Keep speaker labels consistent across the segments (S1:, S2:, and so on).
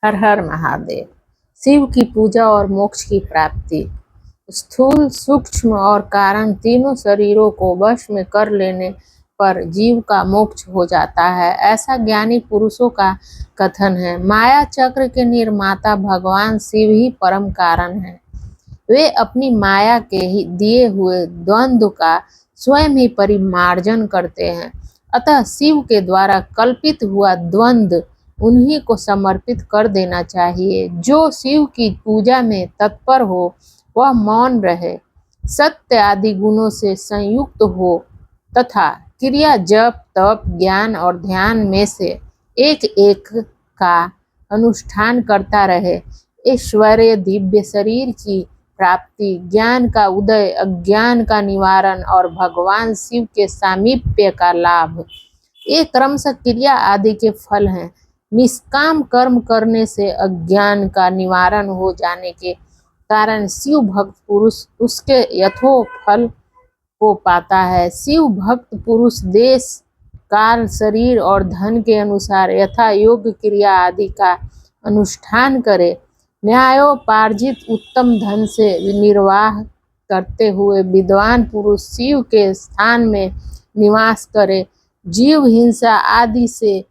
S1: हर हर महादेव। शिव की पूजा और मोक्ष की प्राप्ति। स्थूल, सूक्ष्म और कारण तीनों शरीरों को वश में कर लेने पर जीव का मोक्ष हो जाता है, ऐसा ज्ञानी पुरुषों का कथन है। माया चक्र के निर्माता भगवान शिव ही परम कारण है। वे अपनी माया के ही दिए हुए द्वंद्व का स्वयं ही परिमार्जन करते हैं। अतः शिव के द्वारा कल्पित हुआ द्वंद्व उन्हीं को समर्पित कर देना चाहिए। जो शिव की पूजा में तत्पर हो वह मौन रहे, सत्य आदि गुणों से संयुक्त हो तथा क्रिया जप तप ज्ञान और ध्यान में से एक एक का अनुष्ठान करता रहे। ऐश्वर्य, दिव्य शरीर की प्राप्ति, ज्ञान का उदय, अज्ञान का निवारण और भगवान शिव के सामीप्य का लाभ, ये क्रमशः क्रिया आदि के फल हैं। निष्काम कर्म करने से अज्ञान का निवारण हो जाने के कारण शिव भक्त पुरुष उसके यथोक्त फल को पाता है। शिव भक्त पुरुष देश काल शरीर और धन के अनुसार यथा योग्य क्रिया आदि का अनुष्ठान करे, न्यायोपार्जित उत्तम धन से निर्वाह करते हुए विद्वान पुरुष शिव के स्थान में निवास करे, जीव हिंसा आदि से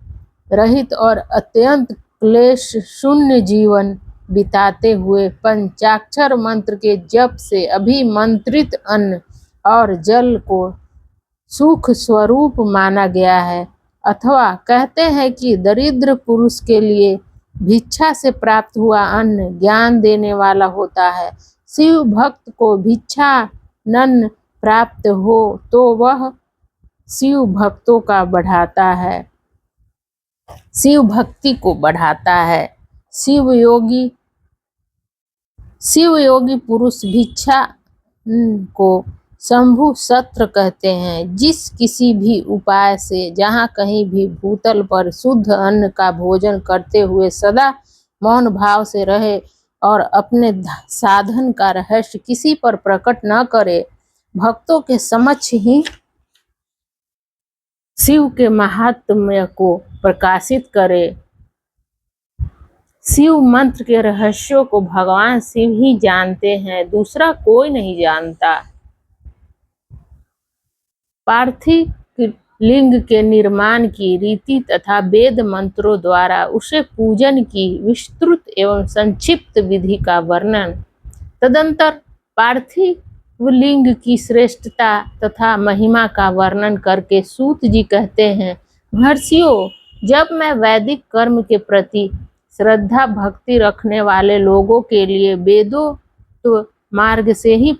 S1: रहित और अत्यंत क्लेश शून्य जीवन बिताते हुए पंचाक्षर मंत्र के जप से अभिमंत्रित अन्न और जल को सुख स्वरूप माना गया है। अथवा कहते हैं कि दरिद्र पुरुष के लिए भिक्षा से प्राप्त हुआ अन्न ज्ञान देने वाला होता है। शिव भक्त को भिक्षान्न प्राप्त हो तो वह शिव भक्तों का बढ़ाता है, शिव भक्ति को बढ़ाता है। शिव योगी पुरुष भिक्षा को शंभु सत्र कहते हैं। जिस किसी भी उपाय से जहाँ कहीं भी भूतल पर शुद्ध अन्न का भोजन करते हुए सदा मौन भाव से रहे और अपने साधन का रहस्य किसी पर प्रकट न करे, भक्तों के समक्ष ही शिव के महात्म्य को प्रकाशित करे। शिव मंत्र के रहस्यों को भगवान शिव ही जानते हैं, दूसरा कोई नहीं जानता। पार्थिव लिंग के निर्माण की रीति तथा वेद मंत्रों द्वारा उसे पूजन की विस्तृत एवं संक्षिप्त विधि का वर्णन। तदंतर पार्थिव लिंग की श्रेष्ठता तथा महिमा का वर्णन करके सूत जी कहते हैं, महर्षियों, जब मैं वैदिक कर्म के प्रति श्रद्धा भक्ति रखने वाले लोगों के लिए वेदोक्त मार्ग से ही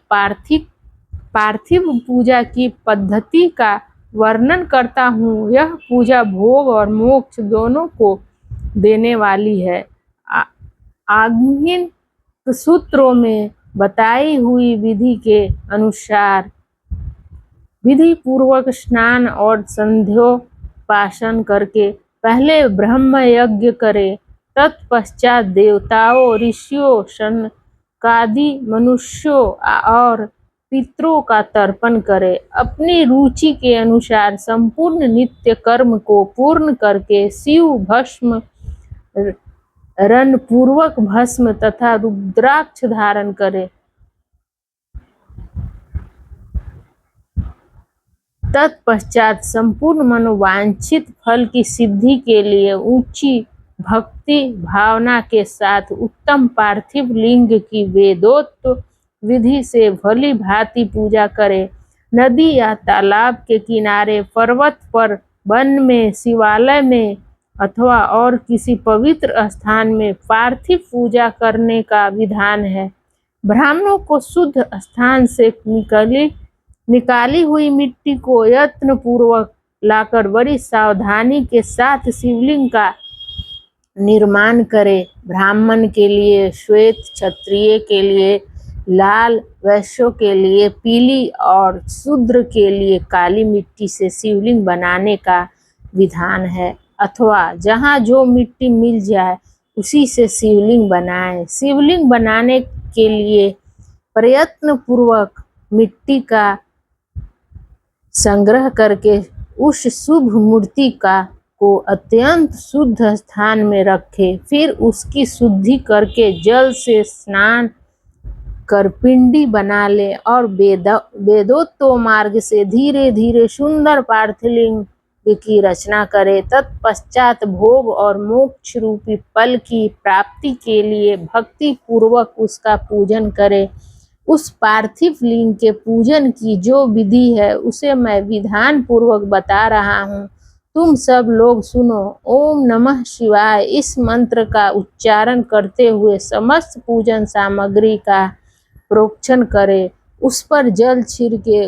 S1: पार्थिव पूजा की पद्धति का वर्णन करता हूँ, यह पूजा भोग और मोक्ष दोनों को देने वाली है। आग्निन सूत्रों में बताई हुई विधि के अनुसार विधि पूर्वक स्नान और संध्योपासन करके पहले ब्रह्म यज्ञ करे, तत्पश्चात देवताओं, ऋषियों, शनकादि मनुष्यों और पितरों का तर्पण करे। अपनी रुचि के अनुसार संपूर्ण नित्य कर्म को पूर्ण करके शिव भस्म रण पूर्वक भस्म तथा रुद्राक्ष धारण करे। तत्पश्चात संपूर्ण मनोवांछित फल की सिद्धि के लिए ऊंची भक्ति भावना के साथ उत्तम पार्थिव लिंग की वेदोक्त विधि से भली भांति पूजा करे। नदी या तालाब के किनारे, पर्वत पर, वन में, शिवालय में अथवा और किसी पवित्र स्थान में पार्थिव पूजा करने का विधान है। ब्राह्मणों को शुद्ध स्थान से निकाली हुई मिट्टी को यत्न पूर्वक लाकर बड़ी सावधानी के साथ शिवलिंग का निर्माण करे। ब्राह्मण के लिए श्वेत, क्षत्रिय के लिए लाल, वैश्यों के लिए पीली और शूद्र के लिए काली मिट्टी से शिवलिंग बनाने का विधान है। अथवा जहाँ जो मिट्टी मिल जाए उसी से शिवलिंग बनाएं। शिवलिंग बनाने के लिए प्रयत्न पूर्वक मिट्टी का संग्रह करके उस शुभ मूर्ति का को अत्यंत शुद्ध स्थान में रखे, फिर उसकी शुद्धि करके जल से स्नान कर पिंडी बना ले और वेदोत्व मार्ग से धीरे धीरे सुंदर पार्थिलिंग की रचना करे। तत्पश्चात भोग और मोक्ष रूपी फल की प्राप्ति के लिए भक्ति पूर्वक उसका पूजन करे। उस पार्थिव लिंग के पूजन की जो विधि है उसे मैं विधान पूर्वक बता रहा हूँ, तुम सब लोग सुनो। ओम नमः शिवाय इस मंत्र का उच्चारण करते हुए समस्त पूजन सामग्री का प्रोक्षण करे, उस पर जल छिड़के